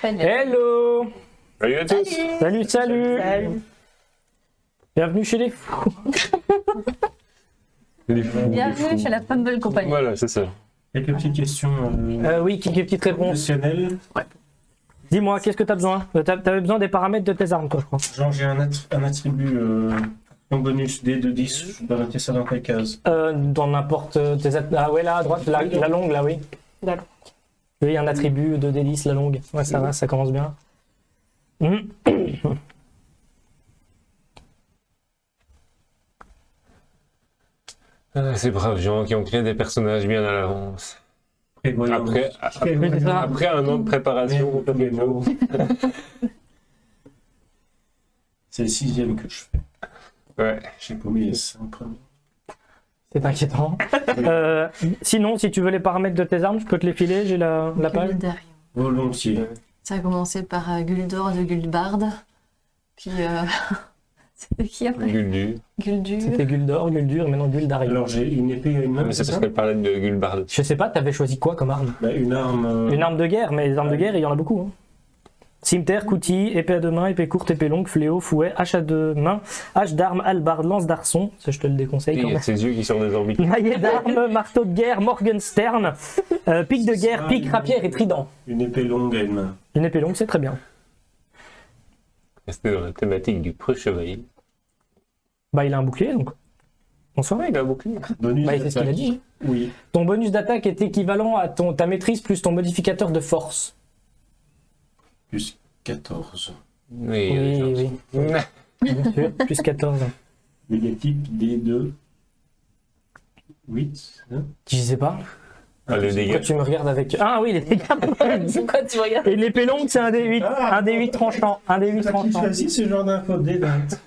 Hello. Salut à tous. Salut. Bienvenue chez les fous. Bienvenue chez la Fumble Company. Voilà, c'est ça. Quelques petites questions Oui, quelques petites réponses. professionnelles. Dis-moi, qu'est-ce que t'as besoin? T'avais besoin des paramètres de tes armes, toi, je crois. Genre, j'ai un attribut en bonus D de 10. Je dois noter ça dans quelle case? Dans n'importe Ah ouais, là, à droite, la longue, là, oui. D'accord. Oui, un attribut de délice, la longue. Ouais, ça va, ça commence bien. Ah, ces braves gens qui ont créé des personnages bien à l'avance. Prévoyant. Après un an de préparation, on peut les mots. C'est le 6e que je fais. Ouais. J'ai paumé les 5 premiers. C'est inquiétant. Sinon, si tu veux les paramètres de tes armes, je peux te les filer, j'ai la page. Guldarion. Volontiers. Ça a commencé par Guldor de Guldbard. Puis c'était qui après? Guldu. Guldur. C'était Guldor, Guldur et maintenant Guldarion. Alors, j'ai une épée et une main. Mais c'est parce qu'elle parlait de Gulbard. Je sais pas, t'avais choisi quoi comme arme? Bah, une arme. Une arme de guerre, mais les armes de guerre, il y en a beaucoup. Hein. Cimetière, coutil, épée à deux mains, épée courte, épée longue, fléau, fouet, hache à deux mains, hache d'armes, hallebarde, lance d'arçon, ça je te le déconseille Il quand y a même. ses yeux qui sortent des orbites. Maillet d'armes, marteau de guerre, Morgenstern, pique de guerre, pique, rapière et trident. Une épée longue à une main. Une épée longue, c'est très bien. C'était dans la thématique du preux chevalier. Bah il a un bouclier donc. Bonsoir. Il a bouclier. Bonus Bah c'est ce qu'il a d'attaque. dit. Oui. Ton bonus d'attaque est équivalent à ta maîtrise plus ton modificateur de force. Plus 14. Oui. Bien sûr, plus 14. Négatif D2. 8. Hein? Je sais pas. Ah, le Pourquoi dégât. tu me regardes avec... Ah oui, les dégâts. Pourquoi tu regardes? Et l'épée longue, c'est un D8. Ah, Un D8 tranchant. Un D8 C'est ça qui tranchant. choisit ce genre d'infos D20.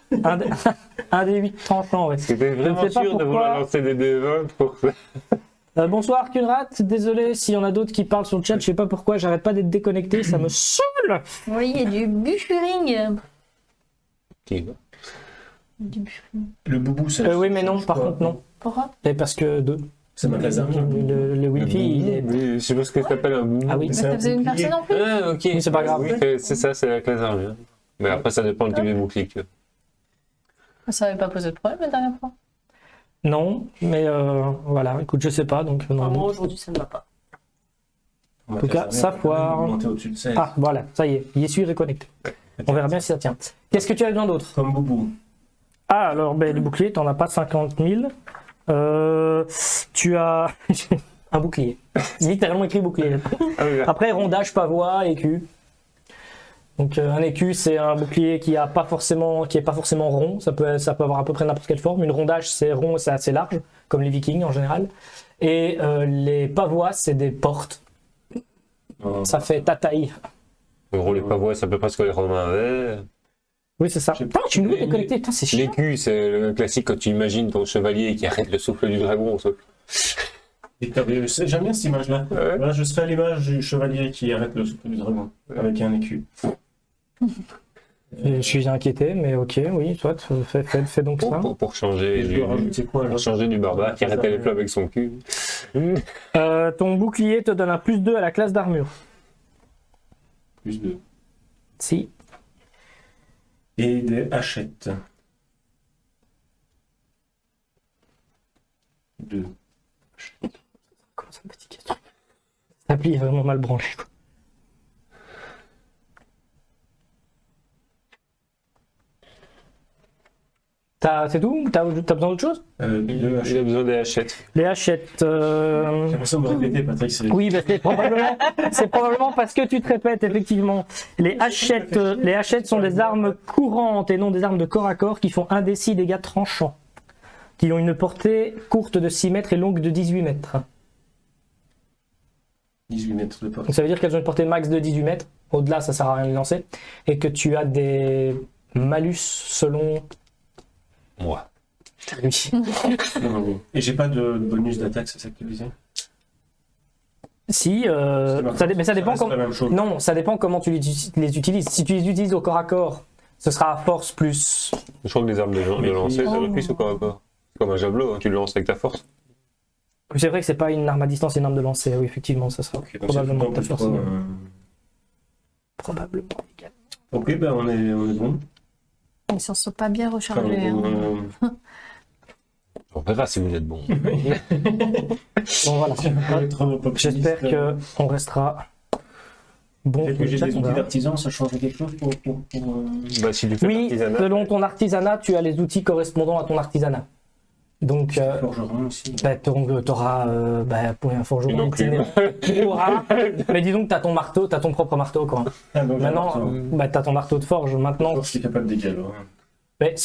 Un D8 tranchant, ouais. C'était vraiment Je ne sais pas sûr de vouloir pourquoi. lancer des D20 pour ça. Bonsoir Kunrat, désolé s'il y en a d'autres qui parlent sur le chat, je sais pas pourquoi, j'arrête pas d'être déconnecté, ça me saoule. Oui, il y a du buffering. Qui va? Du buffering. Le boubou, ça. Oui mais non, par contre non. Pourquoi? Et parce que C'est ma case d'armes. le Wi-Fi, il est... Oui, je sais pas ce que ça s'appelle un boubou. Ah oui. Bah, ça faisait une bouclier. personne en plus? Ah, ok. Mais c'est pas grave. Oui, c'est ça, c'est la classe armure. Mais après, ça dépend du type de bouclier que tu as. Ça n'avait pas posé de problème la dernière fois. Non, mais voilà, écoute, je sais pas, donc non. Moi aujourd'hui ça ne va pas. En tout cas, ça foire. Monter au-dessus de 16. Ah voilà, ça y est, y suis reconnecté. On verra bien si ça tient. Qu'est-ce que tu as besoin d'autre? Comme boubou. Ah alors, ben, les boucliers, t'en as pas 50 000. Tu as un bouclier. Littéralement écrit bouclier. Ah oui, là. Après, rondage, pavois, écu. Donc un écu, c'est un bouclier qui est pas forcément rond. Ça peut avoir à peu près n'importe quelle forme. Une rondage, c'est rond et c'est assez large, comme les Vikings en général. Et les pavois, c'est des portes. Ça fait ta taille. En gros, les pavois, c'est à peu près ce que les Romains avaient. Oui, c'est ça. Putain, tu nous es connecté. Putain, c'est chiant. L'écu, c'est le classique quand tu imagines ton chevalier qui arrête le souffle du dragon. J'aime bien cette image-là. Ouais. Voilà, je serais à l'image du chevalier qui arrête le souffle du dragon avec un écu. Je suis inquiété, mais ok, oui, soit fais donc ça. Pour changer, Et je dois rajouter quoi pour alors changer du barbare qui arrêtait les flammes avec son cul. Ton bouclier te donne un +2 à la classe d'armure. Plus 2. Si. Et des hachettes. 2. Comment ça me fatigue ce truc? L'appli est vraiment mal branché, quoi. C'est tout? T'as besoin d'autre chose? Deux Il hachettes. a besoin des hachettes. Les hachettes. J'ai l'impression de me répéter, Patrick. Oui, bah c'est probablement parce que tu te répètes, effectivement. Les hachettes sont des armes courantes et non des armes de corps à corps qui font 1d6 dégâts tranchants. Qui ont une portée courte de 6 mètres et longue de 18 mètres. 18 mètres de portée. Donc ça veut dire qu'elles ont une portée max de 18 mètres. Au-delà, ça sert à rien de les lancer. Et que tu as des malus selon... Moi. Oui. Et j'ai pas de bonus d'attaque, c'est ça que tu disais? Si, mais ça dépend reste comment... la même chose. Non, ça dépend comment tu les utilises. Si tu les utilises au corps à corps, ce sera à force plus... Je crois que les armes de lancer, ça réfléchit au corps à corps. C'est comme un javelot, hein, tu le lances avec ta force. C'est vrai que c'est pas une arme à distance, c'est une arme de lancer. Oui, effectivement, ça sera Ok, donc probablement c'est ta force. probablement égal. Ok, ben on est bon. Ils s'en sont pas bien Enfin, rechargés. hein. On verra si vous êtes bon. Bon, voilà. J'espère qu'on restera bon. Peut-être que j'ai Chat, des on outils verra. d'artisan, ça change quelque chose pour Bah, si tu fais Oui, l'artisanat, selon ton artisanat, tu as les outils correspondant à ton artisanat. Donc, forgeron aussi. t'auras pour un une forgeron enclume. itinérant. Tu auras- Mais disons que t'as ton marteau, t'as ton propre marteau, quoi. Ah, donc, Maintenant, t'as ton marteau de forge. Maintenant, je suis capable de dégâts alors. mais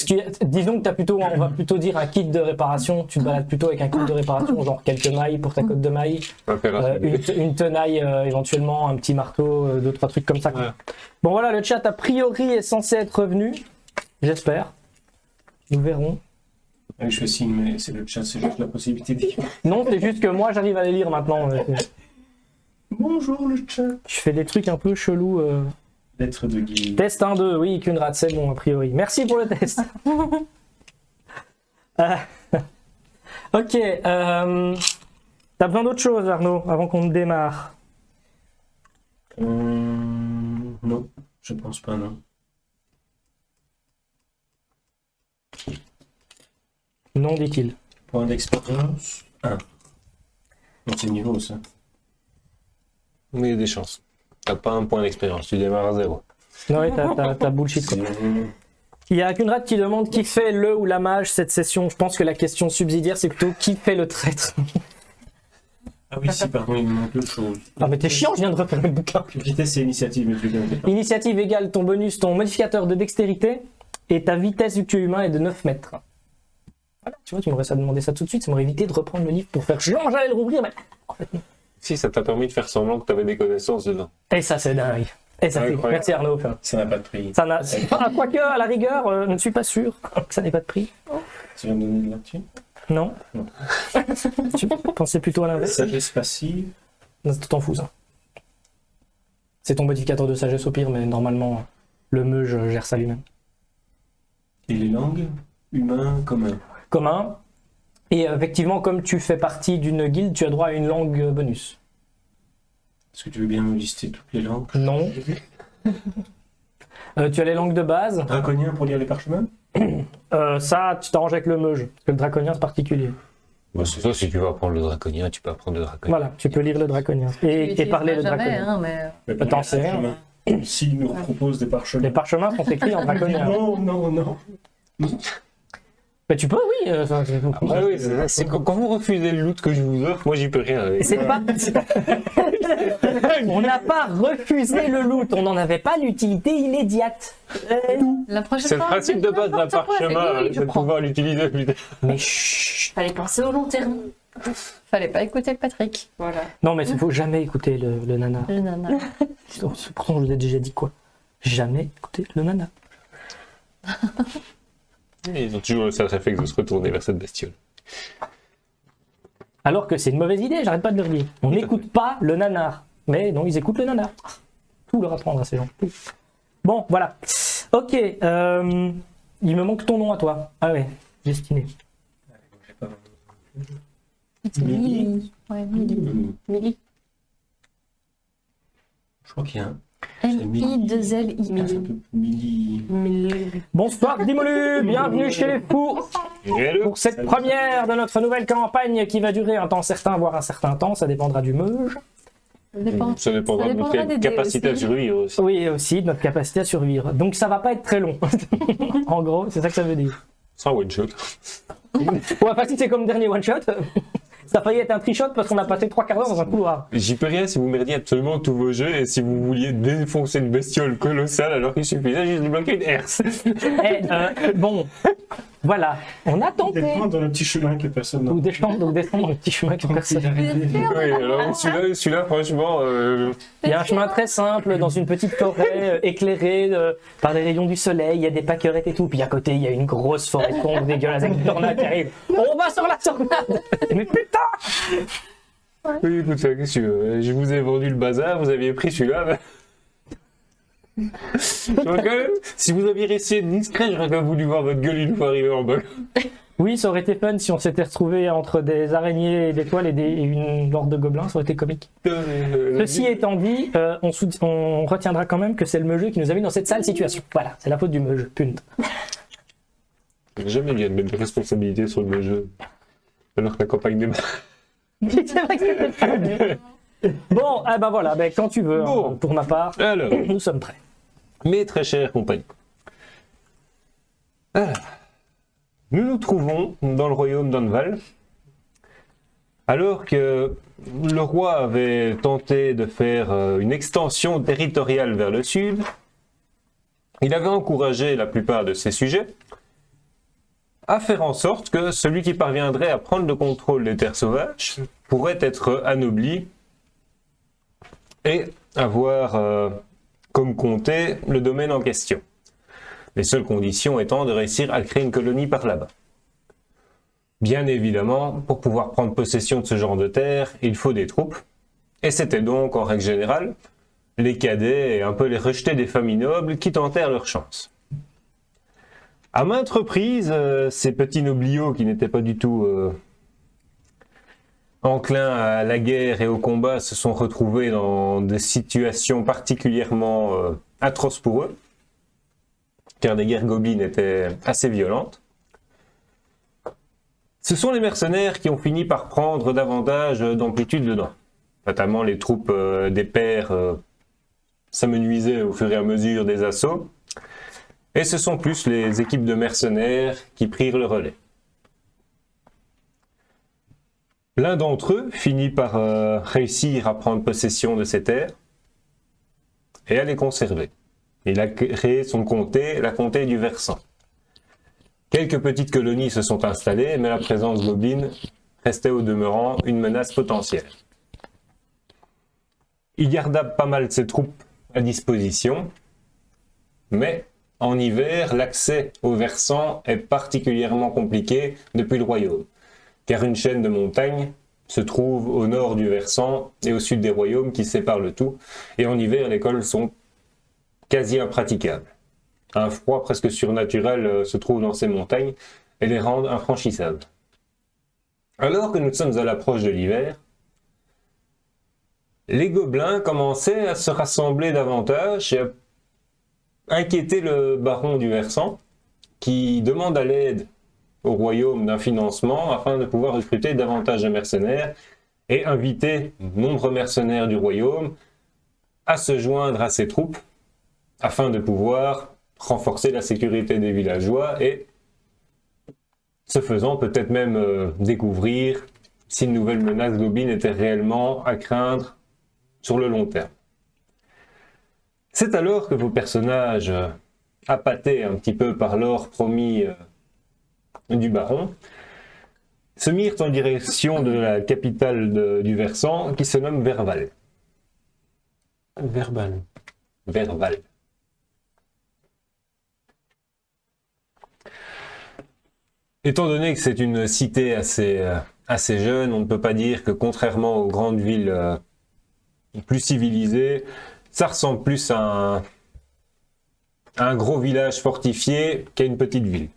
disons que t'as plutôt, on va plutôt dire un kit de réparation. Tu te balades plutôt avec un kit de réparation, genre quelques mailles pour ta cotte de mailles, on va faire un une tenaille, éventuellement un petit marteau, deux trois trucs comme ça, quoi. Ouais. Bon voilà, le chat a priori est censé être revenu, j'espère. Nous verrons. Ah oui, je fais signe, mais c'est le chat, c'est juste la possibilité de dire. Non, c'est juste que moi j'arrive à les lire maintenant. Bonjour le chat. Je fais des trucs un peu chelous. Lettre de Guy. Test 1-2, oui, qu'une rate, c'est bon a priori. Merci pour le test. Ok, t'as besoin d'autre chose Arnaud avant qu'on démarre? Non, je pense pas, non. Non, dit-il. Point d'expérience 1. Donc c'est niveau ça. Mais il y a des chances. T'as pas un point d'expérience, tu démarres à 0. Non, oui, t'as bullshit quoi. Il y a qu'une rate qui demande qui fait le ou la mage cette session. Je pense que la question subsidiaire c'est plutôt qui fait le traître. Ah oui, si, pardon, il me manque deux choses. Ah mais t'es chiant, je viens de refaire le bouquin. Vitesse et initiative, mais tu connais pas. Initiative égale ton bonus, ton modificateur de dextérité et ta vitesse vu que tu es humain est de 9 mètres. Voilà, tu vois, tu m'aurais demandé ça tout de suite, ça m'aurait évité de reprendre le livre pour faire genre j'allais le rouvrir, mais en fait non. Si, ça t'a permis de faire semblant que t'avais des connaissances dedans. Et ça c'est dingue. Et ça fait. Incroyable. Merci Arnaud. Ça n'a pas de prix. Ça n'a. Ah, quoique, à la rigueur, je ne suis pas sûr que ça n'ait pas de prix. Tu viens de donner de là-dessus. Non. Non. Tu pensais plutôt à l'inverse? Sagesse passive. Non, tu t'en fous ça. C'est ton modificateur de sagesse au pire, mais normalement, le meuge gère ça lui-même. Et les langues? Humain, commun. Commun. Et effectivement, comme tu fais partie d'une guilde, tu as droit à une langue bonus. Est-ce que tu veux bien me lister toutes les langues? Non. Tu as les langues de base. Draconien pour lire les parchemins? Ça, tu t'arranges avec le meuge. Parce que le draconien, c'est particulier. Bah, c'est ça, si tu veux apprendre le draconien, tu peux apprendre le draconien. Voilà, tu peux lire le draconien. Et parler le draconien. Hein, mais... Mais pour Attends, lire c'est les rien. parchemins, s'il nous propose des parchemins. Les parchemins sont écrits en draconien. Non, non, non. Mais tu peux, oui. Ah oui, c'est quand vous refusez le loot que je vous offre, moi j'y peux rien. C'est pas. On n'a pas refusé le loot, on n'en avait pas l'utilité immédiate. La prochaine C'est le fois, principe de base d'un n'importe quoi, parchemin, c'est oui, je de prends. pouvoir l'utiliser plus tard. Mais chut. Fallait penser au long terme. Fallait pas écouter le Patrick. Voilà. Non, mais il faut jamais écouter le nana. Le nana. Pourtant, je vous ai déjà dit quoi? Jamais écouter le nana. Ils ont toujours le sage réflexe de se retourner vers cette bestiole. Alors que c'est une mauvaise idée, j'arrête pas de le dire. On n'écoute pas le nanar. Mais non, ils écoutent le nanar. Tout leur apprendre à ces gens. Tout. Bon, voilà. Ok. Il me manque ton nom à toi. Ah ouais, Destiné. Millie. Ouais, Millie. Millie. Je crois qu'il y a un. M-I-2-L-I. C'est un peu Millie. Bonsoir Dimolu, bienvenue chez les fous pour cette première de notre nouvelle campagne qui va durer un temps certain, voire un certain temps, ça dépendra du meuge. Ça dépendra de dépendra des notre dés capacité à aussi. survivre aussi. Oui, aussi de notre capacité à survivre. Donc ça va pas être très long. En gros, c'est ça que ça veut dire. Sans one shot. Ouais, enfin si c'est comme dernier one shot, ça a failli être un trichot parce qu'on a passé 3 quarts d'heure dans un couloir. J'y peux rien si vous merdiez absolument tous vos jeux et si vous vouliez défoncer une bestiole colossale alors qu'il suffisait juste de bloquer une herse. Bon, voilà, on a tenté. Descendre dans le petit chemin que personne n'a. Ou descendre dans le petit chemin que personne. Oui, alors celui-là franchement, Il y a un chemin très simple dans une petite forêt éclairée par les rayons du soleil, il y a des pâquerettes et tout, puis à côté il y a une grosse forêt sombre dégueulasse avec une tornade qui arrive. On va sur la tornade. Mais putain. oui, écoute, qu'est-ce que tu veux, je vous ai vendu le bazar, vous aviez pris celui-là. Mais... J'aurais quand même, si vous aviez resté discret, j'aurais quand même voulu voir votre gueule une fois arrivé en bas. Oui, ça aurait été fun si on s'était retrouvé entre des araignées et des toiles et une horde de gobelins, ça aurait été comique. Ceci étant dit, on retiendra quand même que c'est le meugeux qui nous a mis dans cette sale situation. Voilà, c'est la faute du meugeux, punt. J'ai jamais dit de mettre des responsabilités sur le jeu. Alors que la campagne démarre. C'est vrai que c'était pas bien. Bon, ah ben voilà, ben quand tu veux, Bon. hein, pour ma part, Alors, nous sommes prêts. mes très chers compagnons. Alors, nous nous trouvons dans le royaume d'Anval. Alors que le roi avait tenté de faire une extension territoriale vers le sud, il avait encouragé la plupart de ses sujets à faire en sorte que celui qui parviendrait à prendre le contrôle des terres sauvages pourrait être anobli et avoir comme comté le domaine en question. Les seules conditions étant de réussir à créer une colonie par là-bas. Bien évidemment, pour pouvoir prendre possession de ce genre de terre, il faut des troupes, et c'était donc, en règle générale, les cadets et un peu les rejetés des familles nobles qui tentèrent leur chance. À maintes reprises, ces petits nobliaux qui n'étaient pas du tout enclins à la guerre et au combat se sont retrouvés dans des situations particulièrement atroces pour eux, car les guerres gobelines étaient assez violentes. Ce sont les mercenaires qui ont fini par prendre davantage d'amplitude dedans. Notamment les troupes des pairs s'amenuisaient au fur et à mesure des assauts. Et ce sont plus les équipes de mercenaires qui prirent le relais. L'un d'entre eux finit par réussir à prendre possession de ces terres et à les conserver. Il a créé son comté, la comté du Versant. Quelques petites colonies se sont installées, mais la présence gobeline restait au demeurant une menace potentielle. Il garda pas mal de ses troupes à disposition, mais en hiver, l'accès au Versant est particulièrement compliqué depuis le royaume, car une chaîne de montagnes se trouve au nord du Versant et au sud des royaumes qui séparent le tout, et en hiver, les cols sont quasi impraticables. Un froid presque surnaturel se trouve dans ces montagnes et les rend infranchissables. Alors que nous sommes à l'approche de l'hiver, les gobelins commençaient à se rassembler davantage et à inquiéter le baron du Versant, qui demande à l'aide au royaume d'un financement afin de pouvoir recruter davantage de mercenaires et inviter nombreux mercenaires du royaume à se joindre à ses troupes afin de pouvoir renforcer la sécurité des villageois et, ce faisant, peut-être même découvrir si une nouvelle menace gobeline était réellement à craindre sur le long terme. C'est alors que vos personnages, appâtés un petit peu par l'or promis du baron, se mirent en direction de la capitale du Versant qui se nomme Verval. Verval. Étant donné que c'est une cité assez jeune, on ne peut pas dire que contrairement aux grandes villes plus civilisées, ça ressemble plus à un gros village fortifié qu'à une petite ville.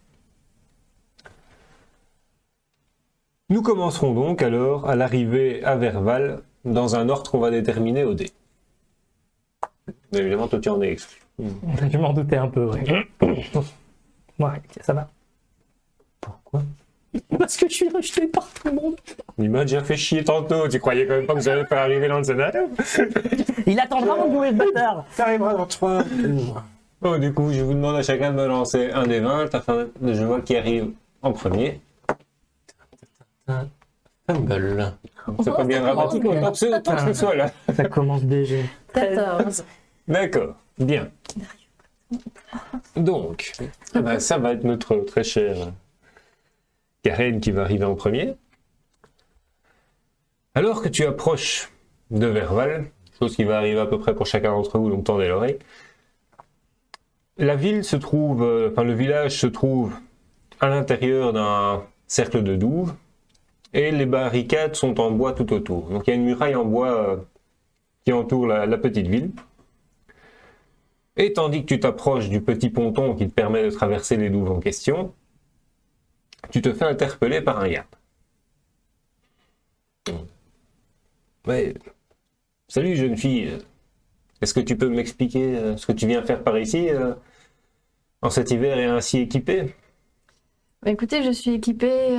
Nous commencerons donc alors à l'arrivée à Verval dans un ordre qu'on va déterminer au dé. Mais évidemment, toi tu en es exclu. Je m'en doutais un peu, ouais. Ouais, ça va. Pourquoi ? Parce que je suis rejeté par tout le monde. Il m'a déjà fait chier tantôt, tu croyais quand même pas que j'allais faire arriver dans le scénario ? Il attendra avant de jouer ce bâtard. Ça arrivera dans 3. Bon, du coup, je vous demande à chacun de me lancer un des 20 afin de je vois qui arrive en premier. Fumble. C'est pas bien dramatique, tant que ce soit là. Ça commence déjà. 14. D'accord, bien. Donc, ça va être notre très chère Karen qui va arriver en premier. Alors que tu approches de Verval, chose qui va arriver à peu près pour chacun d'entre vous, donc tendez l'oreille, la ville se trouve, le village se trouve à l'intérieur d'un cercle de douves et les barricades sont en bois tout autour. Donc il y a une muraille en bois qui entoure la petite ville. Et tandis que tu t'approches du petit ponton qui te permet de traverser les douves en question, tu te fais interpeller par un garde. Ouais. Salut jeune fille, est-ce que tu peux m'expliquer ce que tu viens faire par ici en cet hiver et ainsi équipé? Bah, écoutez, je suis équipée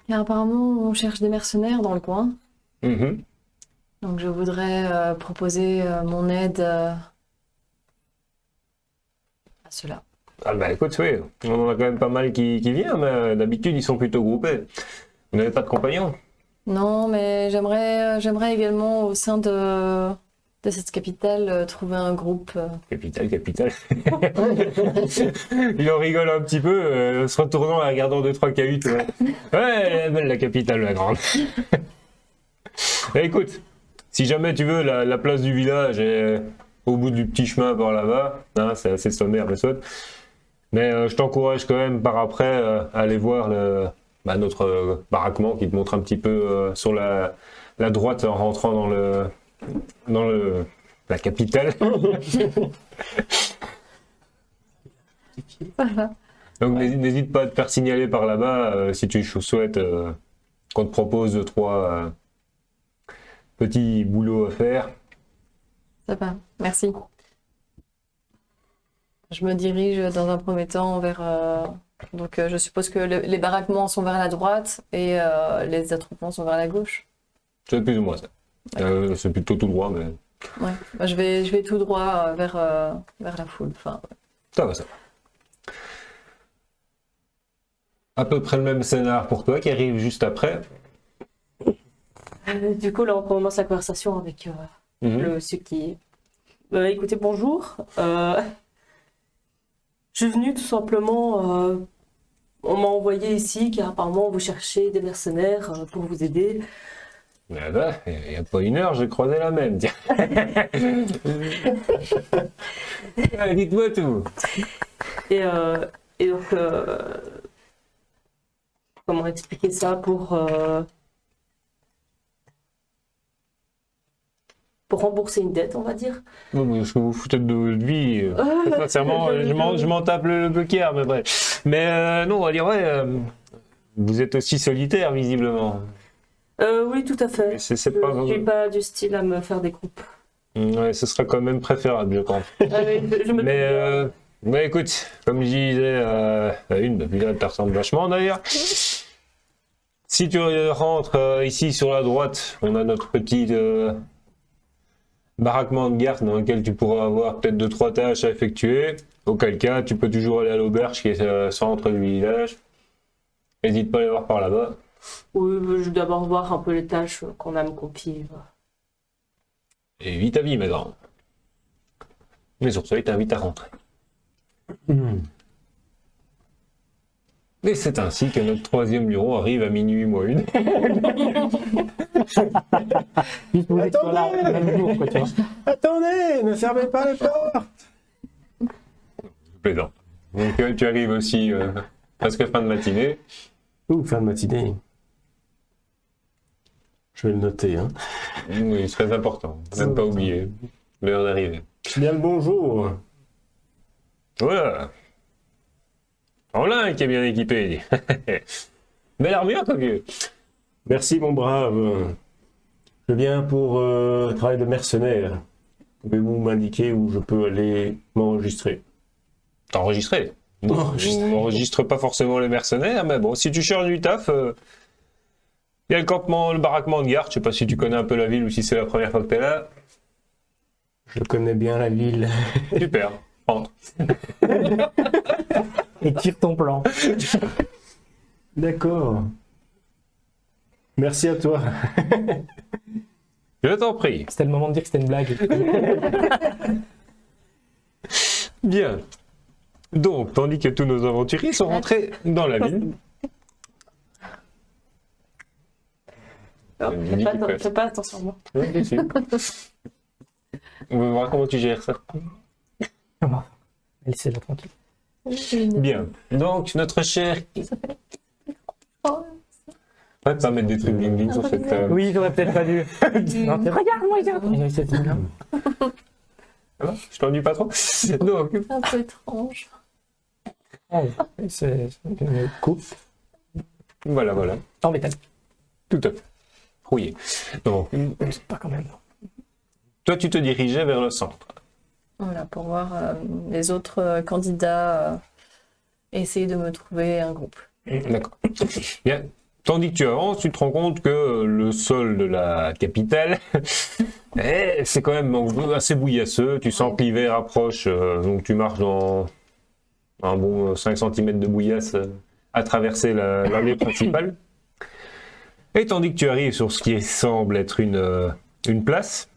car apparemment on cherche des mercenaires dans le coin. Mhm. Donc je voudrais proposer mon aide à cela. Ah bah écoute, oui, on en a quand même pas mal qui vient, mais d'habitude ils sont plutôt groupés. Vous n'avez pas de compagnon? Non, mais j'aimerais également au sein de cette capitale trouver un groupe. Capitale. Il en rigole un petit peu, se retournant et regardant 2-3 cahuts. Ouais, ouais, elle est belle la capitale, la grande. Eh, écoute, si jamais tu veux, la place du village est au bout du petit chemin par là-bas. Hein, c'est assez sommaire, mais soit. Mais je t'encourage quand même par après à aller voir notre baraquement qui te montre un petit peu sur la droite en rentrant dans la capitale. Voilà. Donc n'hésite pas à te faire signaler par là-bas si tu souhaites qu'on te propose 2-3 petits boulots à faire. Ça va, merci. Je me dirige dans un premier temps vers... donc je suppose que les baraquements sont vers la droite et les attroupements sont vers la gauche. C'est plus ou moins ça. C'est plutôt tout droit, mais Ouais, bah, je vais tout droit vers la foule. Enfin, ouais. ça va, ça va. À peu près le même scénar pour toi qui arrive juste après. Du coup, là, on commence la conversation avec Mhm. le monsieur qui... écoutez, bonjour. Je suis venu tout simplement... on m'a envoyé ici car apparemment vous cherchez des mercenaires pour vous aider. Ah bah, il n'y a pas une heure, j'ai croisé la même, tiens. Allez, dites-moi tout. Et donc... comment expliquer ça pour rembourser une dette, on va dire. Non, mais ce que vous foutez de lui, sincèrement, je m'en tape le buquière, mais bref. Mais non, on va dire, ouais, vous êtes aussi solitaire, visiblement. Oui, tout à fait. C'est Je pas... ne suis pas du style à me faire des groupes. Ouais, ce serait quand même préférable, je pense. Oui, je me Mais, mais écoute, comme je disais à une, depuis là, tu ressembles vachement d'ailleurs. Si tu rentres ici sur la droite, on a notre petit baraquement de garde dans lequel tu pourras avoir peut-être 2-3 tâches à effectuer. Auquel cas, tu peux toujours aller à l'auberge qui est au centre du village. N'hésite pas à aller voir par là-bas. Oui, je vais d'abord voir un peu les tâches qu'on a à me confier. Voilà. Et vite à vie, ma grande. Mais sur ça, il t'invite à rentrer. Et c'est ainsi que notre troisième bureau arrive à minuit moins une. Juste pour être sur la même jour, quoi, tu vois. Attendez, ne fermez pas les portes. Plaisant. Donc tu arrives aussi presque fin de matinée. Ouh, fin de matinée. Je vais le noter, hein. Oui, c'est très important. Ne pas oublier l'heure d'arrivée. Bien le bonjour. Voilà. En lin qui est bien équipé. Belle armure, quoi, vieux. Merci, mon brave. Je viens pour travail de mercenaire. Pouvez-vous m'indiquer où je peux aller m'enregistrer? T'as enregistré? Non, Enregistré. on n'enregistre pas forcément les mercenaires, mais bon, si tu cherches du taf, il y a le campement, le baraquement de garde. Je sais pas si tu connais un peu la ville ou si c'est la première fois que t'es là. Je connais bien la ville. Super, rentre. Et tire ton plan. D'accord. Merci à toi. Je t'en prie. C'était le moment de dire que c'était une blague. Bien. Donc, tandis que tous nos aventuriers sont rentrés dans la ville. Fais pas attention à moi. Oui, bien sûr. On va voir comment tu gères ça. Laissez-la tranquille. Bien. Donc, notre cher... Ouais, pas mettre des trucs bling bling sur cette... Oui, j'aurais peut-être pas dû. Non, regarde-moi, regarde. C'est bien. Ça va? Je t'ennuie pas trop? Donc, Un peu étrange. C'est une coupe. Voilà, voilà. En métal. Tout à fait. Rouillé. Donc, Pas quand même. toi, tu te dirigeais vers le centre. Voilà, pour voir les autres candidats essayer de me trouver un groupe. D'accord. Bien. Tandis que tu avances, tu te rends compte que le sol de la capitale, c'est quand même assez bouillasseux. Tu sens que l'hiver approche, donc tu marches dans un bon 5 cm de bouillasse à traverser l'allée principale. Et tandis que tu arrives sur ce qui semble être une place,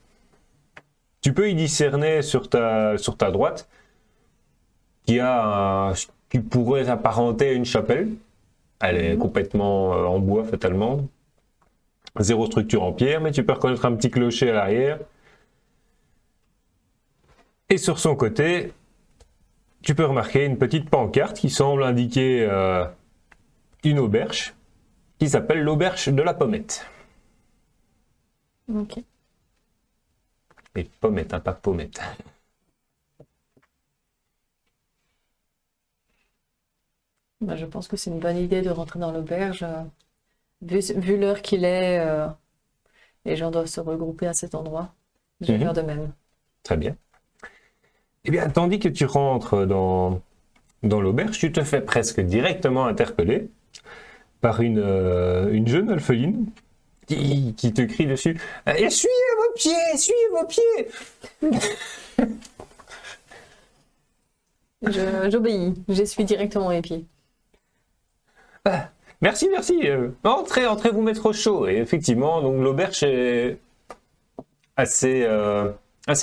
tu peux y discerner sur ta droite qui pourrait s'apparenter à une chapelle. Elle est complètement en bois fatalement. Zéro structure en pierre, mais tu peux reconnaître un petit clocher à l'arrière. Et sur son côté, tu peux remarquer une petite pancarte qui semble indiquer une auberge qui s'appelle l'auberge de la Pommette. Ok. Et Pommette, hein, pas Pommette. Bah, je pense que c'est une bonne idée de rentrer dans l'auberge. Vu l'heure qu'il est, les gens doivent se regrouper à cet endroit. Je vais faire de même. Très bien. Eh bien, tandis que tu rentres dans l'auberge, tu te fais presque directement interpeller par une jeune alpheline qui te crie dessus « Essuyez vos pieds, essuyez vos pieds !» J'obéis, j'essuie directement les pieds. Merci, merci. Entrez vous mettre au chaud. Et effectivement, donc l'auberge est assez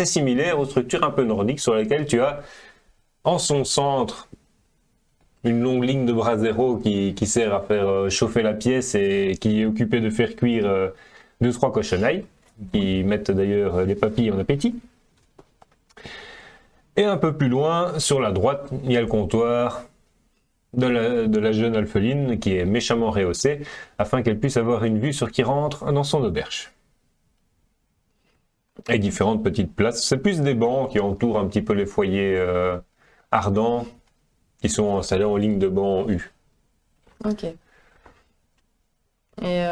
similaire aux structures un peu nordiques sur lesquelles tu as en son centre une longue ligne de brasero qui sert à faire chauffer la pièce et qui est occupée de faire cuire 2-3 cochonailles qui mettent d'ailleurs les papilles en appétit. Et un peu plus loin, sur la droite, il y a le comptoir de la jeune alpheline qui est méchamment rehaussée afin qu'elle puisse avoir une vue sur qui rentre dans son auberge. Et différentes petites places. C'est plus des bancs qui entourent un petit peu les foyers ardents qui sont installés en ligne de bancs U. Ok. Et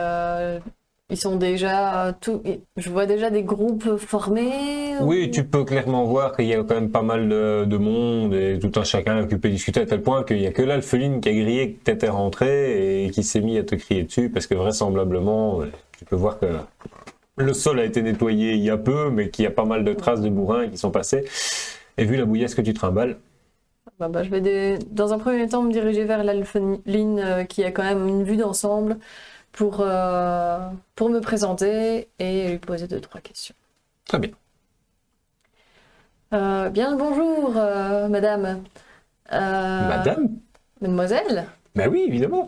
ils sont déjà je vois déjà des groupes formés. Oui, tu peux clairement voir qu'il y a quand même pas mal de monde et tout un chacun occupé de discuter à tel point qu'il n'y a que l'alpheline qui a grillé que tu étais rentré et qui s'est mis à te crier dessus parce que vraisemblablement, tu peux voir que le sol a été nettoyé il y a peu, mais qu'il y a pas mal de traces de bourrin qui sont passées. Et vu la bouillasse que tu trimbales, je vais dans un premier temps me diriger vers l'alpheline qui a quand même une vue d'ensemble pour me présenter et lui poser 2-3 questions. très bien. Bien le bonjour, madame. Madame? Mademoiselle? Ben oui, évidemment.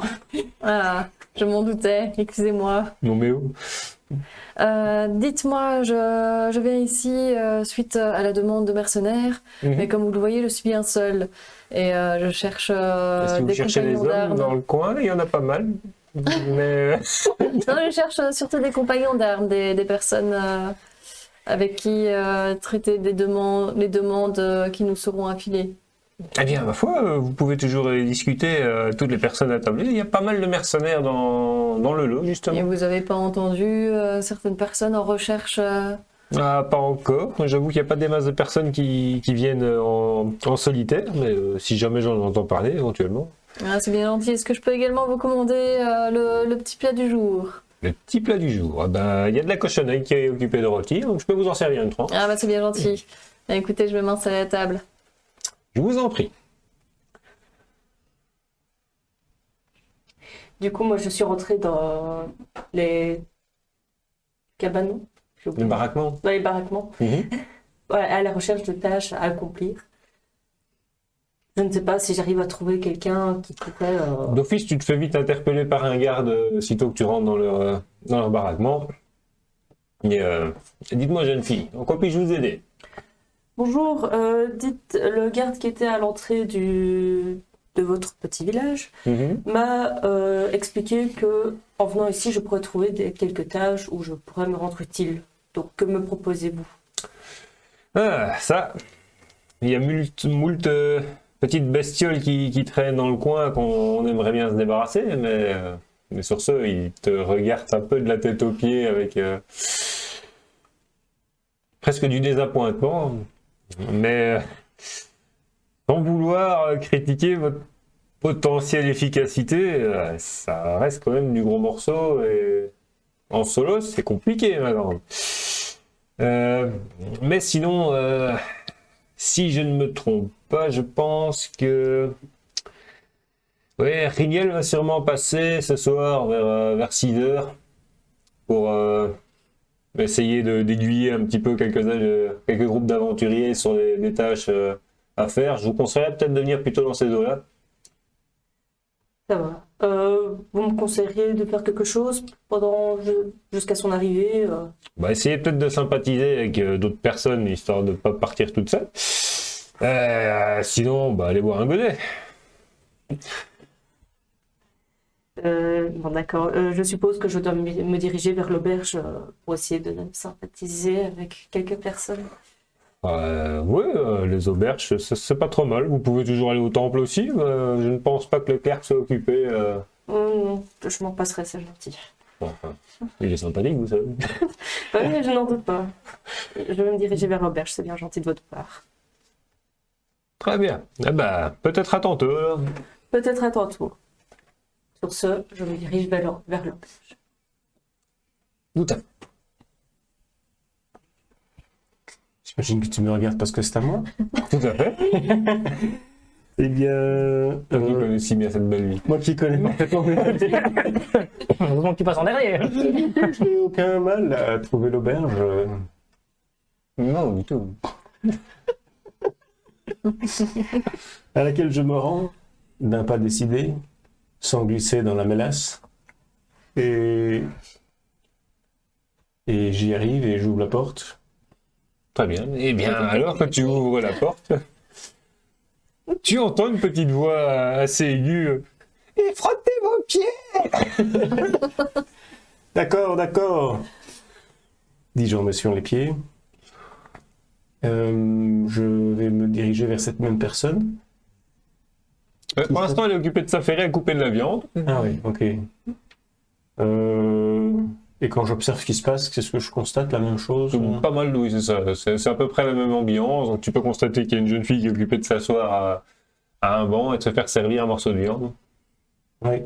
Ah, je m'en doutais, excusez-moi. Non mais oh. Dites-moi, je viens ici suite à la demande de mercenaires, mais comme vous le voyez, je suis bien seule et je cherche Est-ce que vous des cherchez des compagnons hommes d'armes. dans le coin? Il y en a pas mal. Mais Non, je cherche surtout des compagnons d'armes, des personnes avec qui traiter les demandes qui nous seront affilées. eh bien, ma foi, vous pouvez toujours discuter toutes les personnes attablées. Il y a pas mal de mercenaires dans le lot, Et justement. vous n'avez pas entendu certaines personnes en recherche Ah, pas encore. J'avoue qu'il n'y a pas des masses de personnes qui viennent en solitaire, mais si jamais j'en entends parler, éventuellement. Ah, c'est bien gentil. Est-ce que je peux également vous commander le petit plat du jour? Le petit plat du jour. Ah ben, il y a de la cochonnerie qui est occupée de rôti, donc je peux vous en servir une tranche. Ah bah c'est bien gentil. Écoutez, je vais m'installer à la table. Je vous en prie. Du coup, moi, je suis rentrée dans les cabanons. J'ai oublié. Le baraquement. Dans les baraquements. Ouais, à la recherche de tâches à accomplir. Je ne sais pas si j'arrive à trouver quelqu'un qui pourrait... D'office, tu te fais vite interpeller par un garde sitôt que tu rentres dans leur baraquement. Et, dites-moi, jeune fille, en quoi puis-je vous aider? Bonjour, dites, le garde qui était à l'entrée de votre petit village m'a expliqué que en venant ici, je pourrais trouver quelques tâches où je pourrais me rendre utile. Donc, que me proposez-vous? Ah, ça, il y a moult petites bestioles qui traînent dans le coin qu'on aimerait bien se débarrasser, mais Mais sur ce, il te regarde un peu de la tête aux pieds avec presque du désappointement. Mais sans vouloir critiquer votre potentielle efficacité, ça reste quand même du gros morceau. Et en solo, c'est compliqué maintenant. Mais sinon, si je ne me trompe pas, je pense que ouais, Rignel va sûrement passer ce soir vers 6 heures pour essayer d'aiguiller un petit peu quelques groupes d'aventuriers sur des tâches à faire. Je vous conseillerais peut-être de venir plutôt dans ces eaux-là. Ça va. Vous me conseilleriez de faire quelque chose jusqu'à son arrivée Bah, essayez peut-être de sympathiser avec d'autres personnes, histoire de ne pas partir toute seule. Sinon, bah, allez boire un godet. Bon, d'accord. Je suppose que je dois me diriger vers l'auberge pour essayer de sympathiser avec quelques personnes. Oui, les auberges, c'est pas trop mal. Vous pouvez toujours aller au temple aussi. Je ne pense pas que le clerc soit occupé. Non, je m'en passerai, c'est gentil. Enfin, il est sympathique, vous savez. Oui, mais je n'en doute pas. Je vais me diriger vers l'auberge, c'est bien gentil de votre part. Très bien. Eh ben, peut-être à tantôt. Alors. Peut-être à tantôt. Sur ce, je me dirige vers l'auberge. Tout à fait. J'imagine que tu me regardes parce que c'est à moi. Tout à fait. Eh bien, Qui connaît si bien cette belle vie. moi qui connais parfaitement mes idées, Heureusement que tu passes en derrière. je n'ai aucun mal à trouver l'auberge. Non, du tout. À laquelle je me rends, d'un pas décidé, sans glisser dans la mélasse. Et j'y arrive et j'ouvre la porte. Très bien. Eh bien, alors que tu ouvres la porte, tu entends une petite voix assez aiguë. Et frottez vos pieds! D'accord, d'accord, dis-je en me suant les pieds. Je vais me diriger vers cette même personne. Pour l'instant, elle est occupée de s'affairer à couper de la viande. Ah oui, ok. Et quand j'observe ce qui se passe, qu'est-ce que je constate? La même chose? Pas mal, oui, c'est ça. C'est à peu près la même ambiance. Donc, tu peux constater qu'il y a une jeune fille qui est occupée de s'asseoir à un banc et de se faire servir un morceau de viande. Oui.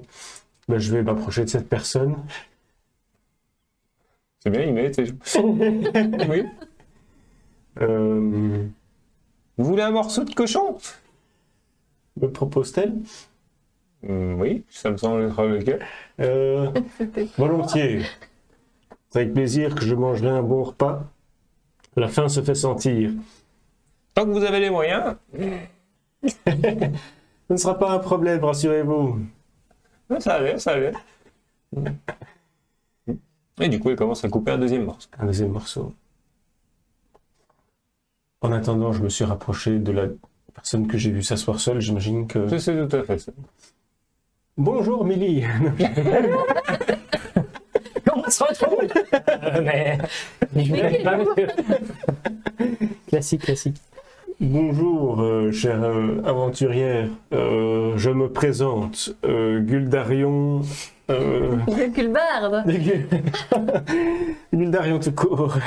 Ben, je vais m'approcher de cette personne. C'est bien, il met, tu sais. Oui. Vous voulez un morceau de cochon? Me propose-t-elle? Oui, ça me semble être le cas. Volontiers. C'est avec plaisir que je mangerai un bon repas. La faim se fait sentir. Tant que vous avez les moyens. Ce ne sera pas un problème, rassurez-vous. Ça allait, ça allait. Et du coup, elle commence à couper un deuxième morceau. Un deuxième morceau. En attendant, je me suis rapproché de la personne que j'ai vue s'asseoir seule. J'imagine que... C'est tout à fait ça. Bonjour, Milly. Comment on se retrouve? Mais je vous l'aime pas, monsieur. Classique, classique. Bonjour, chère aventurière. Je me présente, Guldarion. Culbarde. Guldarion tout court.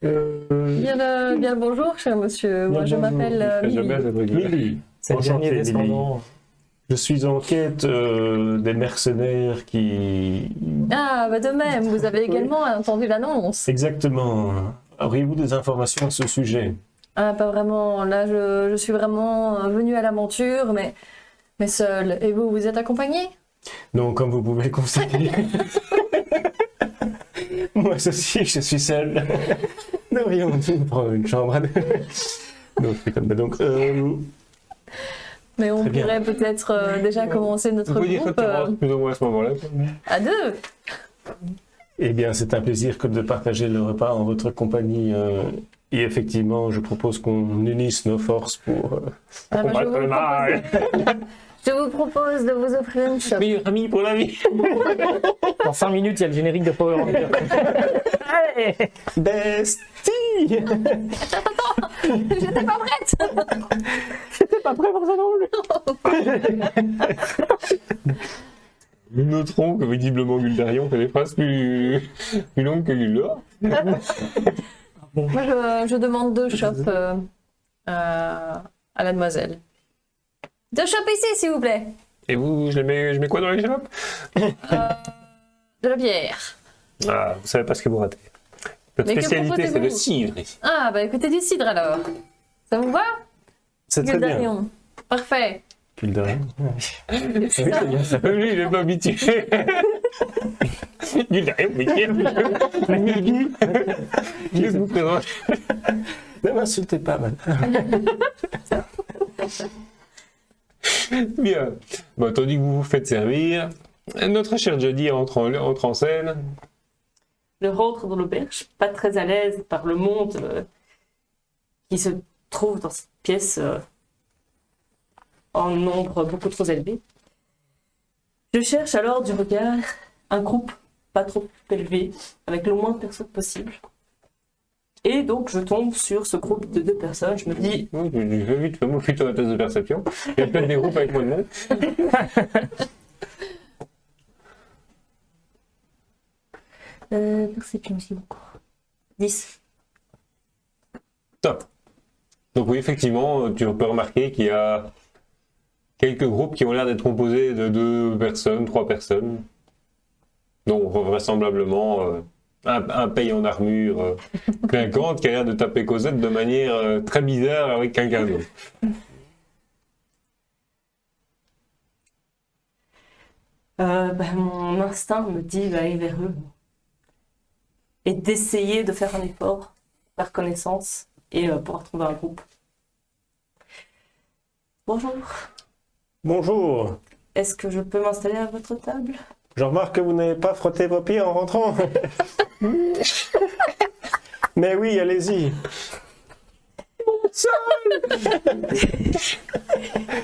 Bien le bonjour, cher monsieur. Moi, je bonjour. m'appelle Milly. Milly. C'est le Enchanté, dernier Milly. descendant. Je suis en quête des mercenaires qui... Ah, bah de même, vous avez également entendu l'annonce. Exactement. Auriez-vous des informations à ce sujet? Ah, pas vraiment. Là, je suis vraiment venue à l'aventure, mais seule. Et vous, vous êtes accompagné? Non, comme vous pouvez le constater. Moi aussi, je suis seul. Devrions-nous prendre une chambre à deux? Non, c'est comme ça. Donc, Mais on Très bien. pourrait peut-être déjà commencer notre Vous pouvez dire que groupe tu rentres plus ou moins à ce moment-là. à deux. eh bien, c'est un plaisir que de partager le repas en votre compagnie. Et effectivement, je propose qu'on unisse nos forces pour... Ah, bah, Combattre le mal. je vous propose de vous offrir une chope. Meilleur ami pour la vie. Dans 5 minutes, il y a le générique de Power Rangers. Allez! Bestie. J'étais pas prête. pas prêt pour ça non plus. Nous noterons que visiblement Guldarion fait des phrases plus longues que Guldor. Moi, je demande 2 chopes à la demoiselle. 2 chopes ici, s'il vous plaît. Et vous, je mets quoi dans les chopes? De la bière. Ah, vous savez pas ce que vous ratez. Notre Mais que spécialité, c'est le proposez-vous cidre ici. Ah, bah écoutez du cidre alors. Ça vous va? C'est très bien. Guldarion. Parfait. Guldarion. Lui, il est pas habitué. Guldarion, mais qui je vous présente. Ne m'insultez pas, madame. Bien. Bon, tandis que vous vous faites servir, notre cher Jody entre en scène. Je rentre dans l'auberge, pas très à l'aise par le monde qui se trouve dans cette pièce en nombre beaucoup trop élevé. Je cherche alors du regard un groupe pas trop élevé, avec le moins de personnes possible. Et donc je tombe sur ce groupe de 2 personnes, je me dis... Oui, je vais vite, fais-moi plutôt la test de perception. Il y a peut-être des groupes avec moins de monde. Perception aussi beaucoup. 10. Top. Donc oui, effectivement, tu peux remarquer qu'il y a quelques groupes qui ont l'air d'être composés de 2 personnes, 3 personnes. Donc vraisemblablement un pays en armure clinquante qui a l'air de taper Cosette de manière très bizarre avec quelqu'un d'autre. Mon instinct me dit d'aller vers eux et d'essayer de faire un effort, faire connaissance et pouvoir trouver un groupe. Bonjour, Bonjour. est-ce que je peux m'installer à votre table? Je remarque que vous n'avez pas frotté vos pieds en rentrant. Mais oui, allez-y.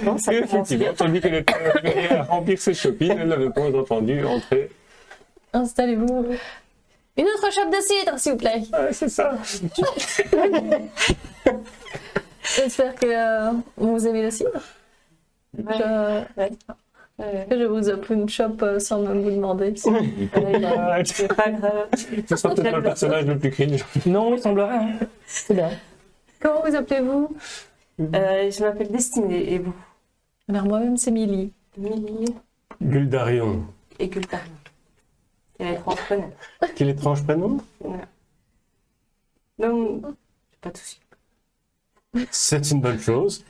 Non, ça Et commence effectivement, bien. tandis qu'elle était arrivée à remplir ses chopines, elle n'avait pas entendu entrer. Installez-vous. Une autre chope de cidre, s'il vous plaît. Ouais, c'est ça. J'espère que vous aimez le cidre. Je vous offre une chope sans même vous demander. C'est pas grave. Ce sera peut-être pas le personnage le plus cringe. Non, il semblerait. Hein. C'est bien. Comment vous appelez-vous? Je m'appelle Destinée et vous? Alors moi-même, c'est Millie. Millie Guldarion. et Guldarion. Quel étrange prénom. Quel étrange prénom. Non, j'ai pas de soucis. C'est une bonne chose.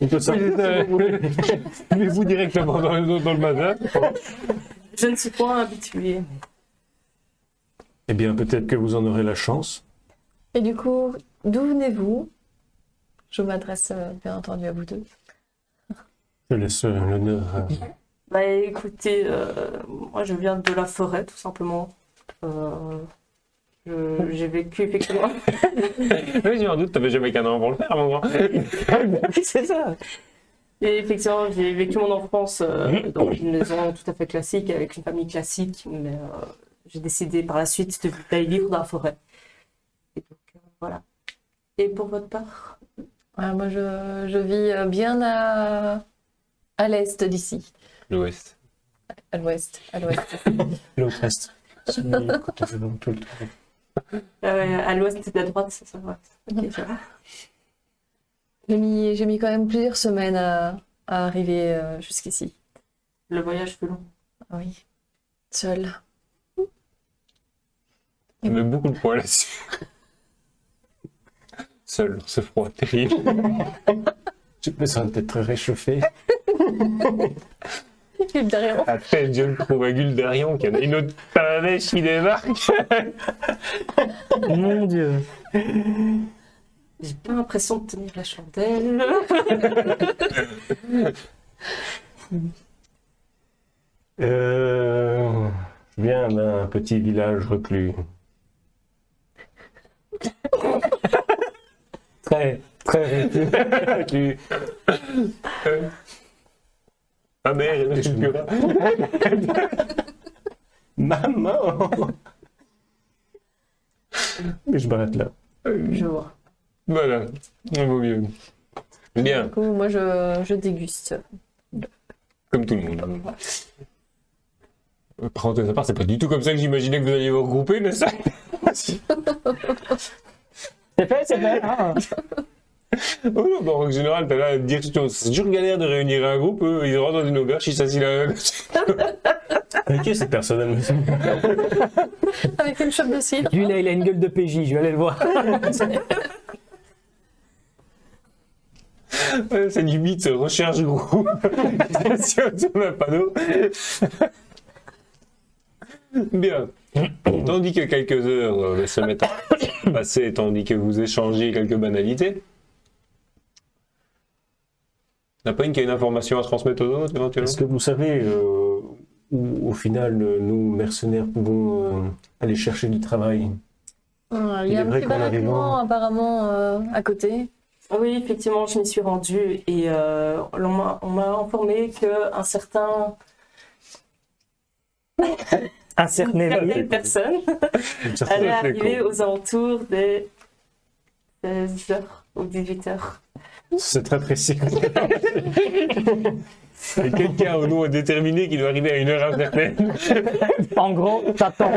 On peut sortir si vous voulez. Mettez-vous directement dans le bazar. Je ne suis point habituée. Eh bien, peut-être que vous en aurez la chance. Et du coup, d'où venez-vous? Je m'adresse bien entendu à vous 2. Je laisse l'honneur à... Bah écoutez, moi je viens de la forêt tout simplement. J'ai vécu effectivement. Oui, j'ai un doute, t'avais jamais qu'un an pour le faire, mon grand. C'est ça. Et effectivement, j'ai vécu mon enfance dans une maison tout à fait classique, avec une famille classique, mais j'ai décidé par la suite d'aller vivre dans la forêt. Et donc voilà. Et pour votre part? Moi, je vis bien à l'est d'ici. L'Ouest. À l'ouest. À l'ouest. L'autre reste. Tout le temps. À l'ouest et à droite, c'est ça. Ouais. Ok, ça va. J'ai mis quand même plusieurs semaines à arriver jusqu'ici. Le voyage fut long. Ah oui. Seule. Je mets beaucoup de poids là-dessus. Seul, ce froid terrible. J'ai besoin d'être très réchauffé. Guldarion. À peine je le trouve à Guldarion qu'il y en a une autre pavèche qui débarque. Mon Dieu. J'ai pas l'impression de tenir la chandelle. Je viens d'un petit village reclus. Très Reclus. Ah merde, je suis plus là. Maman. Mais je m'arrête là. Je vois. Voilà, on vaut mieux. Bien, Du coup, moi, je déguste. comme tout le monde. Parenthèse à part, c'est pas du tout comme ça que j'imaginais que vous alliez vous regrouper, mais ça. C'est fait, c'est fait. Hein. Oh non, bah, en général, t'as là à te dire que c'est toujours galère de réunir un groupe. Ils rentrent dans une auberge, ils s'assient là. Ok, cette personne à la maison. Avec une chope de cidre. Lui, là, il a une gueule de PJ, je vais aller le voir. C'est limite recherche groupe. Si on ne met pas d'eau. Bien. Tandis que quelques heures se mettent à passer, tandis que vous échangez quelques banalités. N'a pas une qui a une information à transmettre aux autres éventuellement? Est-ce que vous savez où, au final, nous, mercenaires, pouvons aller chercher du travail? Il Il y a est un vrai petit qu'en arrivant- baraquement apparemment à côté. Oui, effectivement, je m'y suis rendue et on m'a informé qu'un certain Un certain certaine personne Une certaine- allait c'est arriver con. aux alentours des 16h ou 18h. C'est très précis. C'est quelqu'un au nom indéterminé qui doit arriver à une heure incertaine. En gros, t'attends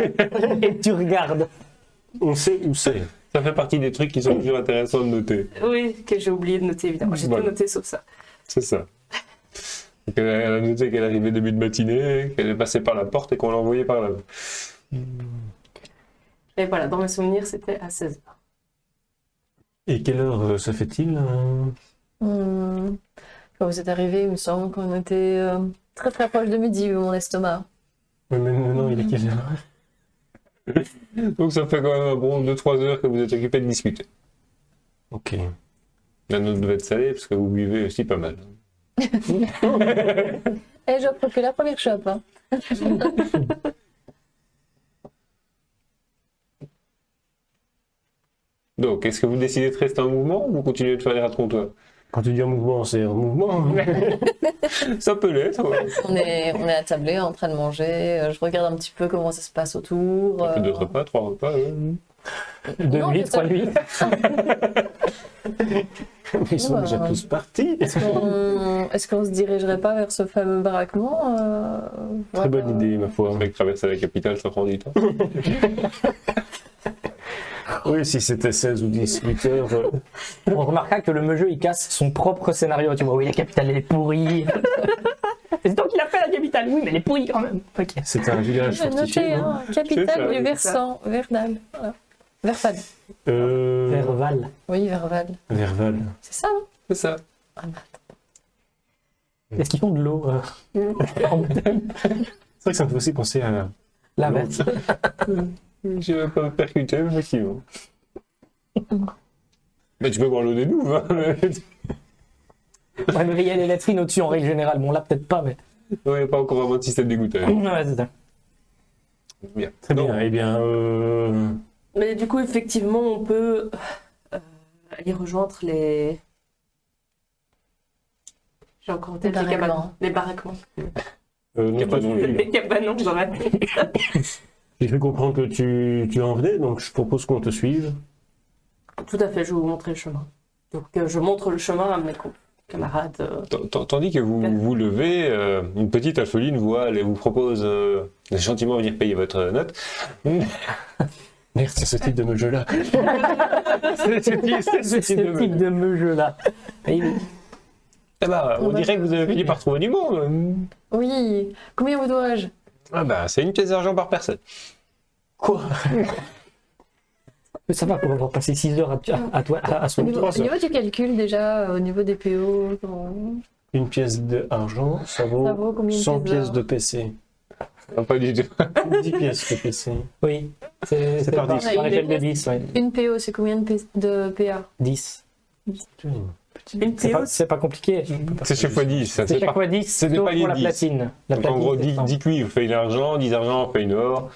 et tu regardes. On sait où c'est. Ça fait partie des trucs qui sont toujours intéressants de noter. Oui, que j'ai oublié de noter évidemment. J'ai Voilà. tout noté sauf ça. C'est ça. Donc, elle a noté qu'elle arrivait début de matinée, qu'elle est passée par la porte et qu'on l'a envoyée par là. Et voilà, dans mes souvenirs, c'était à 16h. Et quelle heure se fait-il Quand vous êtes arrivé, il me semble qu'on était très très proche de midi, vu mon estomac. Oui, mais maintenant, il est quelle heure? Donc ça fait quand même un bon 2-3 heures que vous êtes occupé de discuter. Ok. La note devait être salée parce que vous buvez aussi pas mal. Et j'offre que la première chope. Hein. Donc, est-ce que vous décidez de rester en mouvement ou vous continuez de faire les rats de comptoir? Quand tu dis un mouvement, c'est un mouvement. Ça peut l'être, ouais. On est attablés en train de manger. Je regarde un petit peu comment ça se passe autour. Un peu 2 repas, 3 repas, ouais. 2 Non, nuits, c'est 3 ça. nuits. Ils sont Ouais. déjà tous partis. Est-ce qu'on se dirigerait pas vers ce fameux baraquement Très bonne idée, ma foi. C'est vrai que traverser la capitale, ça prend du temps. Oui, si c'était 16 ou 18 heures. On remarquera que le jeu il casse son propre scénario. Tu vois, oui, la capitale elle est pourrie. C'est toi qui l'as fait la capitale, oui, mais elle est pourrie quand même. Ok. C'est un village J'ai fortifié. noté, non hein, C'est ça, capitale du c'est Versant, Verdal. Voilà. Verfad. Verval. Oui, Verval. Verval. C'est ça, hein C'est ça. Est-ce qu'ils font de l'eau en bouteille? C'est vrai que ça me fait aussi penser à. La verte. Je vais pas me percuter, effectivement. Mais tu peux boire l'eau des douves, hein. Ouais, mais il y a les latrines au-dessus en règle générale. Bon, là peut-être pas, mais. Non, il n'y a pas encore vraiment de système d'égouttage. Ouais, c'est ça. Bien. Très Donc, bien. Eh bien, Mais du coup, effectivement, on peut aller rejoindre les. J'ai encore en tête Les les cabanons. baraquements. Les baraquements. y a pas de nom, les gars. Les cabanons dans la tête. j'ai cru comprendre que tu en venais, donc je propose qu'on te suive. Tout à fait, je vais vous montrer le chemin. Donc, je montre le chemin à mes camarades. Tandis que vous vous levez, une petite alpheline vous propose de gentiment venir payer votre note. Merde, c'est ce type de jeu-là. C'est ce C'est le type de jeu là. Ah bah, on dirait que vous avez fini par trouver du monde. Oui. Combien vous dois-je? Ah bah, c'est une pièce d'argent par personne. Quoi? Ça va pour avoir passé 6 heures à toi, à Au son niveau, au niveau du calcul, déjà, au niveau des PO, Une pièce d'argent, ça ça vaut vaut combien 100 pièces de d'or PC. Non, pas du tout. 10 pièces de PC. Oui, c'est par par 10. l'échelle de 10, ouais. Une PO, c'est combien de PA? 10. Une C'est PO, pas compliqué. C'est chaque fois 10. Ça, C'est c'est chaque pas- fois 10, c'est des sauf paliers pour la de 10. platine. La Donc, en platine, gros, c'est 10, 100. 10 cuivres fait une argent, 10 argent fait une or.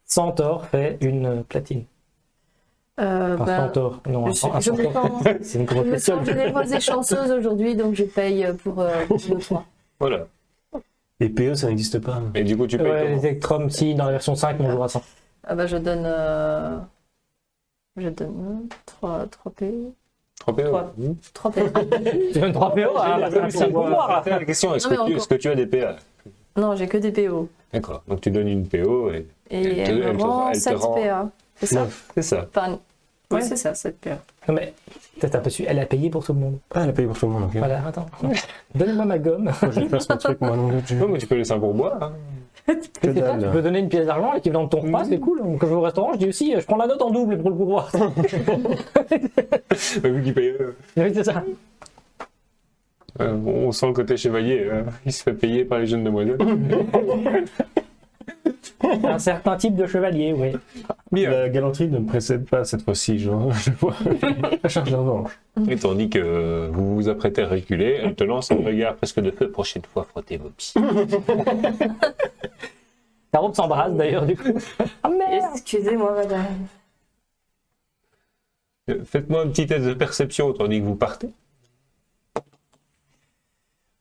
100 or fait une platine. Enfin, 100 or. Non, un je 100 me or. sens, C'est une je grosse me question. sens généreuse et chanceuse aujourd'hui, donc je paye pour le 3. Voilà. Et PE, ça n'existe pas. Et du coup, tu payes Ouais, comment? les Electrum, si, dans la version 5, on jouera à 100. Ah bah je donne 3 P. 3 PO. 3 PO. Tu donnes 3 PO, c'est un pouvoir là. La question, Non, mais est-ce que tu as des PA? Non, j'ai que des PO. D'accord, donc tu donnes une PO et Et elle me rend 7 PA. C'est ça? c'est ça. Enfin, Oui, c'est ça, 7 PO. Non mais, peut-être un peu su, elle a payé pour tout le monde. Ah, elle a payé pour tout le monde, ok. Voilà, attends. Donnez-moi ma gomme. Moi, je vais faire ce truc, moi, non, Non, mais tu peux laisser un pourboire. Hein. Que Tu peux dalle. donner une pièce d'argent, l'équivalent de ton repas, c'est cool. Donc, quand je vais au restaurant, je dis aussi, je prends la note en double pour le pouvoir. Vu qu'il paye. Oui, c'est ça. On sent le côté chevalier. Il se fait payer par les jeunes demoiselles. Un certain type de chevalier, oui. Bien. La galanterie ne me précède pas cette fois-ci, je vois la charge de revanche. Et tandis que vous vous apprêtez à reculer, elle te lance un regard presque de feu. Prochaine fois, frottez vos pieds. Ta robe s'embrasse d'ailleurs, du coup. Ah merde! Excusez-moi, madame. Faites-moi un petit test de perception tandis que vous partez.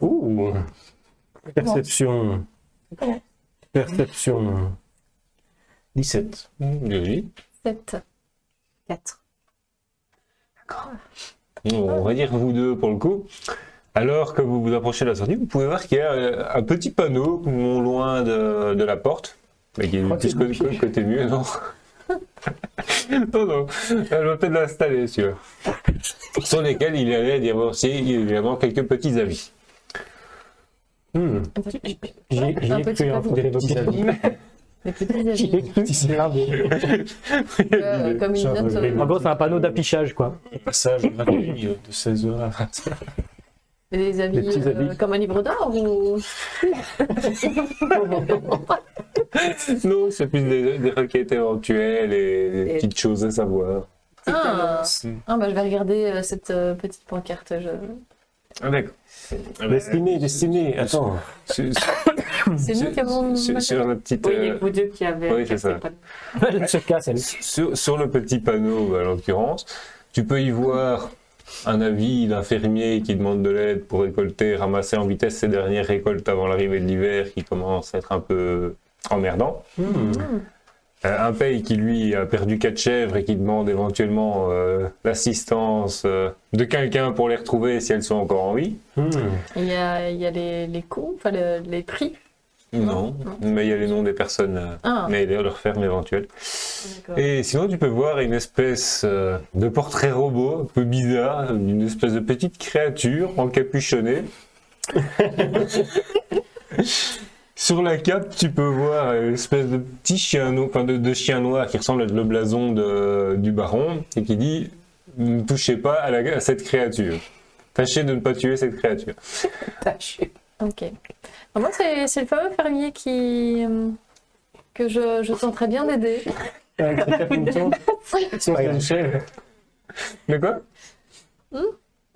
Ouh. Perception. Perception. 17. Biologie. 7. 4. On va dire vous deux pour le coup. Alors que vous vous approchez de la sortie, vous pouvez voir qu'il y a un petit panneau non loin de la porte, mais qui est plus côté mur, non. Non, elle va peut-être l'installer, celui-là. Sur lesquels il allait y avoir aussi évidemment quelques petits avis. J'ai Un petit cru, hein, peu faut des petits avis. Les petits J'ai avis. cru, c'est blindé. Comme une note. En gros, c'est un panneau d'affichage, quoi. Passage gratuit de 16h à 20h. Des avis, Les petits avis. comme un livre d'or ou. Non, c'est plus des requêtes éventuelles et des petites choses à savoir. Ah, bah, je vais regarder cette petite pancarte. Ah, d'accord. Destiné, attends. C'est nous qui avons. Sur la petite. Oui, il y a que vous deux qui avez. oui, c'est ça. Elle se casse, elle. Sur le petit panneau, à l'occurrence, tu peux y voir un avis d'un fermier qui demande de l'aide pour récolter, ramasser en vitesse ses dernières récoltes avant l'arrivée de l'hiver qui commence à être un peu emmerdant. Un paye qui, lui, a perdu 4 chèvres et qui demande éventuellement l'assistance de quelqu'un pour les retrouver si elles sont encore en vie. Il y a les coûts, enfin les prix. Non, mais il y a les noms des personnes, mais leur ferme éventuelle. D'accord. Et sinon, tu peux voir une espèce de portrait robot un peu bizarre, une espèce de petite créature encapuchonnée. Sur la cape, tu peux voir une espèce de petit chien noir, enfin de chien noir qui ressemble à le blason du baron et qui dit « Ne touchez pas à cette créature. Tâchez de ne pas tuer cette créature. » Ok. Alors moi, c'est le fameux fermier que je tenterais bien d'aider. Avec les capitons, sur une chèvre. De quoi?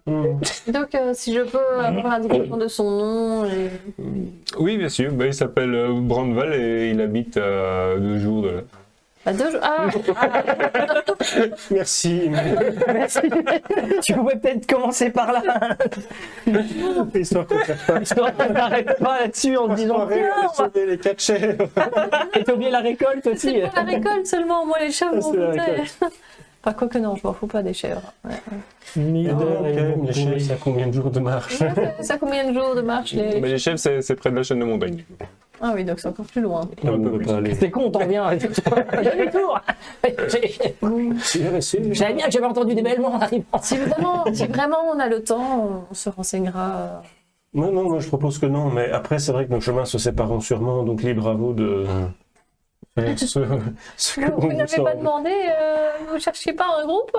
Donc, si je peux avoir l'indication de son nom. Oui, bien sûr. Il s'appelle Brandval et il habite à 2 jours de là. À 2 jours. Ah, Merci. Merci. Tu pouvais peut-être commencer par là. Histoire qu'on fasse pas. Histoire qu'on n'arrête pas là-dessus en se disant tiens, Sauver les 4 chèvres. et t'as oublié la récolte aussi. la récolte seulement. Moi, les chèvres, C'est la m'en récolte. foutaient. Enfin, quoi que non, je m'en fous pas des chèvres. Ouais. Mais les chèvres, ça a combien de jours de marche? Ça a combien de jours de marche les... Mais les chefs, c'est près de la chaîne de montagne. Ah oui, donc c'est encore plus loin. On ne peut pas aller. C'est con, t'en reviens. Demi-tour. J'avais bien que j'avais entendu des bêlements en arrivant. Si vraiment on a le temps, on se renseignera. Non, moi je propose que non, mais après c'est vrai que nos chemins se sépareront sûrement, donc libre à vous de faire ce que Vous vous n'avez pas semble. demandé, vous cherchiez pas un groupe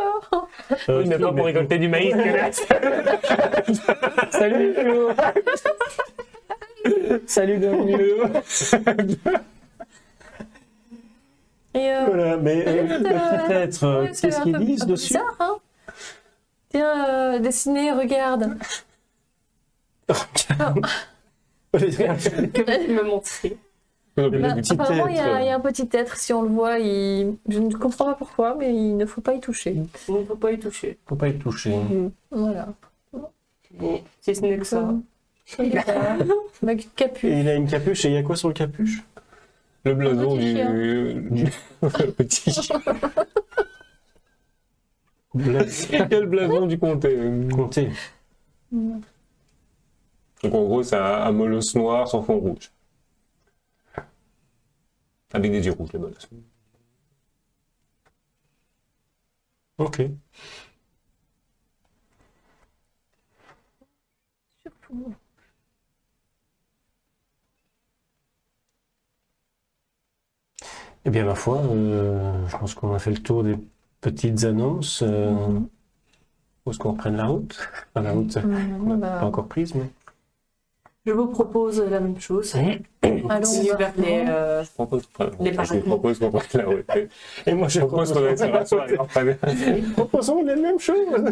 Oui, mais pas pour récolter du maïs. Salut, Léo. Salut, bienvenue. Et, Voilà, mais peut-être, ouais, c'est qu'est-ce un qu'ils peu- disent un peu dessus? bizarre, hein. Tiens, dessiné, regarde. Que vas-tu me montrer? Bah, petit apparemment, il y être. a un petit être, si on le voit, je ne comprends pas pourquoi, mais il ne faut pas y toucher. On ne peut pas y toucher. Faut pas être touché. Voilà. Bon, si ce n'est que ça. Avec capuche. Et il a une capuche, et il y a quoi sur le capuche? Le blason petit chien. du petit chien. Quel blason du comté. Comptez. Donc en gros, c'est un molosse noir sur fond rouge. Avec des yeux rouges, les molosses. Ok. Eh bien, ma foi, je pense qu'on a fait le tour des petites annonces. Où est-ce qu'on reprenne la route? Enfin, la route, on n'a pas encore prise, mais... Je vous propose la même chose. Allons Vers les, Je propose Les je paradis. propose qu'on parte la route. Et moi, Je propose qu'on aille sur la soirée. Alors, très bien. Proposons les mêmes choses.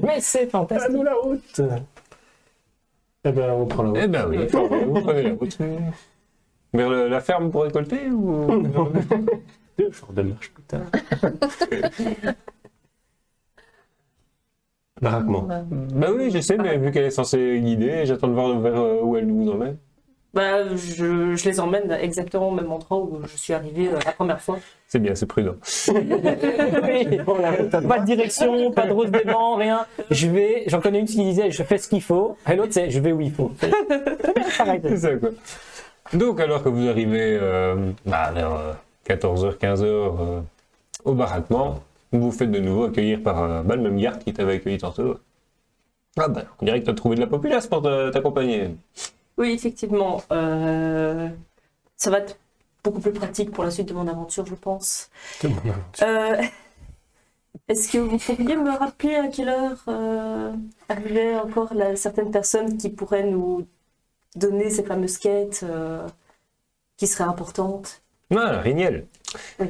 Mais c'est fantastique. À nous la route. Eh bien, on prend la route. Eh ben oui, vous prenez la route. Vers la ferme pour récolter ou... Je redémarche plus tard. Baraquement. Bah oui, je sais, mais vu qu'elle est censée guider, j'attends de voir vers où elle nous emmène. Bah, je les emmène exactement au même endroit où je suis arrivée la première fois. C'est bien, c'est prudent. Oui. Pas de direction, pas de rose d'aimant, rien. J'en connais une qui disait je fais ce qu'il faut, et l'autre c'est je vais où il faut. C'est ça, quoi. Donc, alors que vous arrivez vers 14h, 15h au baraquement, vous vous faites de nouveau accueillir par le même garde qui t'avait accueilli tantôt. Ah bah, on dirait que tu as trouvé de la populace pour t'accompagner. Oui, effectivement. Ça va être beaucoup plus pratique pour la suite de mon aventure, je pense. Est-ce que vous pourriez me rappeler à quelle heure arrivaient encore certaines personnes qui pourraient nous donner ces fameuses quêtes qui seraient importantes? Ah, Rignel. Oui.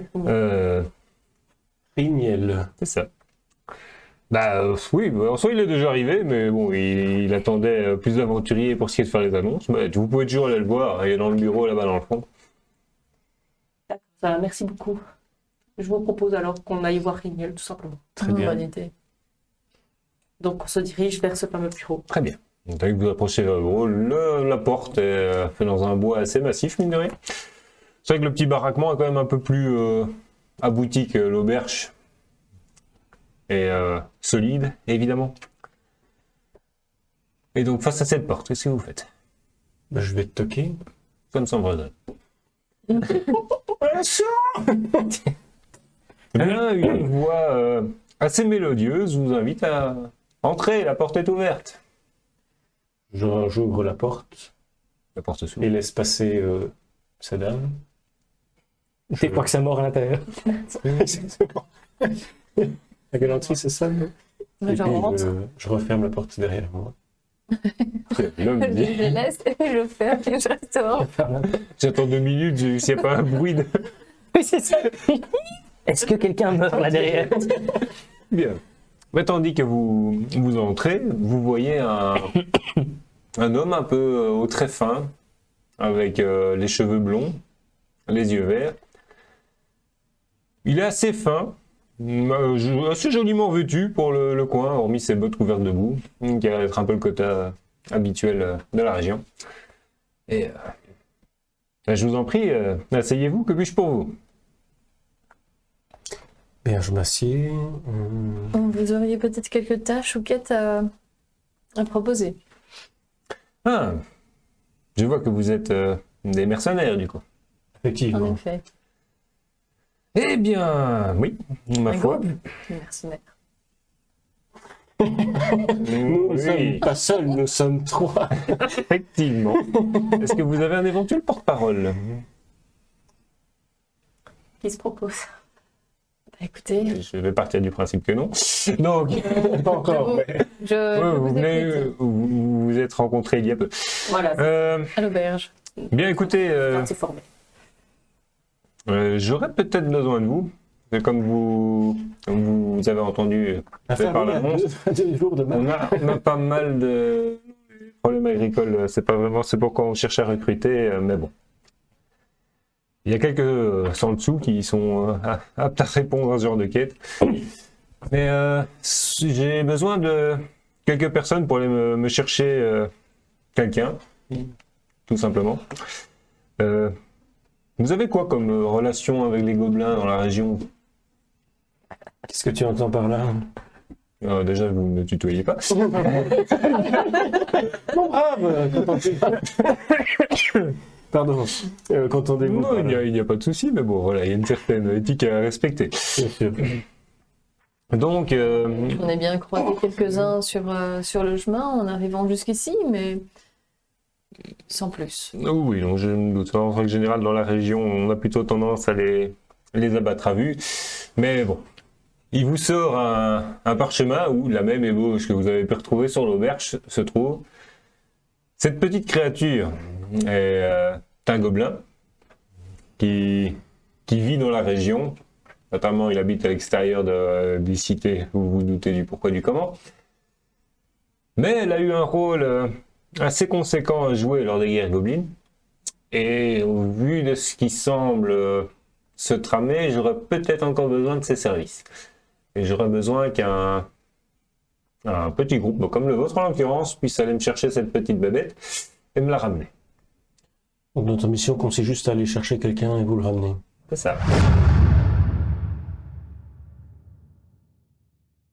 Rignel. C'est ça. Bah oui, en soi il est déjà arrivé, mais bon, il attendait plus d'aventuriers pour ce qui est de faire les annonces. Bah, vous pouvez toujours aller le voir, il est dans le bureau là-bas dans le fond. D'accord, ça va, merci beaucoup. Je vous propose alors qu'on aille voir Rignel, tout simplement. Très bien. Bonne idée. Donc on se dirige vers ce fameux bureau. Très bien. Donc dès que vous approchez vers le bureau, la porte est faite dans un bois assez massif, mine de rien. C'est vrai que le petit baraquement est quand même un peu plus abouti que l'auberge. Et solide, évidemment. Et donc face à cette porte, qu'est-ce que vous faites? Ben, je vais te toquer. Comme ça, Bredon. Là, une voix assez mélodieuse vous invite à entrer, la porte est ouverte. J'ouvre la porte La porte s'ouvre. et laisse passer sa dame. T'es pas que ça mord à l'intérieur. La galanterie, c'est ça, non? Et J'en puis, rentre. je referme la porte derrière moi. L'homme Je dit, laisse, je ferme et je reste dehors. j'attends 2 minutes, s'il n'y a pas un bruit de... Oui, c'est ça. Est-ce que quelqu'un meurt là derrière? Bien. Mais tandis que vous entrez, vous voyez un homme un peu au trait fin, avec les cheveux blonds, les yeux verts. Il est assez fin, assez joliment vêtu pour le coin, hormis ses bottes couvertes de boue, qui a l'air d'être un peu le quota habituel de la région. Et je vous en prie, asseyez-vous, que puis-je pour vous? Bien, je m'assieds. Vous auriez peut-être quelques tâches ou quêtes à proposer. Ah, je vois que vous êtes des mercenaires, du coup. En Effectivement. effet. Eh bien, oui, ma Un foi. groupe de mercenaires. Nous ne sommes pas seuls, nous sommes 3. Effectivement. Est-ce que vous avez un éventuel porte-parole? Qui se propose? Bah, écoutez, Je vais partir du principe que non. Donc, Pas encore, mais... je vous vous venez, écoute. vous vous êtes rencontrés il y a peu. Voilà, À l'auberge. Bien, écoutez, c'est formé. j'aurais peut-être besoin de vous. C'est comme vous avez entendu par l'annonce. 2 jours de On a pas mal de problèmes agricoles. C'est pas vraiment, c'est pourquoi on cherche à recruter, mais bon. Il y a quelques sans dessous qui sont aptes à répondre à ce genre de quête. Mais j'ai besoin de quelques personnes pour aller me chercher quelqu'un, tout simplement. Vous avez quoi comme relation avec les gobelins dans la région? Qu'est-ce que tu entends par là? Déjà, vous ne me tutoyez pas. Bon, brave, Pardon, qu'entendez-vous Non, par là? il n'y a pas de souci, mais bon, voilà, il y a une certaine éthique à respecter. Bien sûr. Donc, On a bien croisé quelques-uns sur le chemin en arrivant jusqu'ici, mais sans plus. oui, donc je me doute. En règle générale, dans la région, on a plutôt tendance à les abattre à vue. Mais bon, il vous sort un parchemin où la même ébauche que vous avez pu retrouver sur l'auberge se trouve. Cette petite créature est un gobelin qui vit dans la région. Notamment, il habite à l'extérieur des cités. Vous vous doutez du pourquoi du comment. Mais elle a eu un rôle assez conséquent à jouer lors des guerres gobelines. Et au vu de ce qui semble se tramer, j'aurais peut-être encore besoin de ses services. Et j'aurais besoin qu'un petit groupe, comme le vôtre en l'occurrence, puisse aller me chercher cette petite bébête et me la ramener. Donc notre mission consiste juste à aller chercher quelqu'un et vous le ramener. C'est ça.